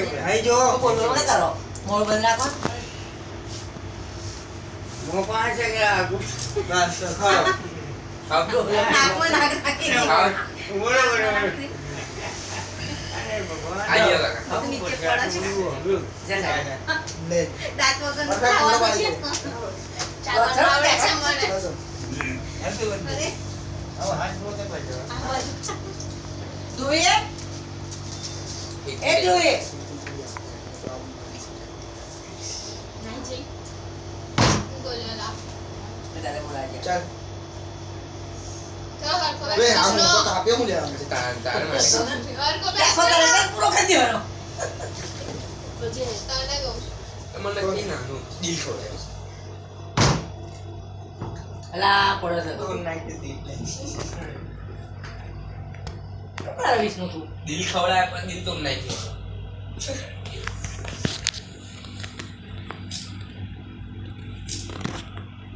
અહીં જો બોલો ને કરો મોર બંધ રાખો મો પાસે કે બસ ખાઓ ખાવ નાખો નાખી બોલો બોલો અરે ભગવાન આઈ ગયો કાકા નીચે પડે છે જરા લે દાંત વગર ખાવાનું છે ચાલો આવડે છે મને અરે હવે હાથ બોતે પાજો જોઈએ એ જોઈએ નહીં જઈ બોલલા દાદા બોલા ગયા ચાલ તો હરકો બે આમ તો કાપ્યો હું લેવાનું છે તાર માં હરકો આખો તારે પૂરો કરી દેવાનો બજે તને ગો તમને કી નાનું દિલ છોડે અલા પડે છે તો નાખી દી તારા વિષ્ણુ તું દિલ ખવડાય પણ દિલ તો નહીં ગયો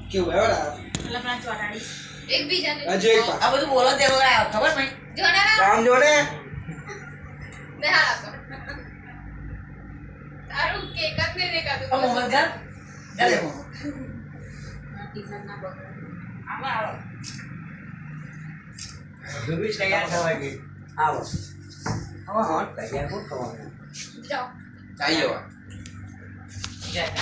કેવું એવડા લપના ચોટાડી એક બીજાને હજુ એક આ બધું બોલો દેવો આ ખબર નહીં જોડા કામ જોડે બે હાથ તારું કેક જ નહીં દેખાતું આ મોહમ્મદ ખાન ચાલે ટીચર ના બગડે આમાં આવો રૂબી તૈયાર થવા ગઈ આવો હવે હોટ તૈયાર કોણ થવાનું જાઓ આઈ ગયો જય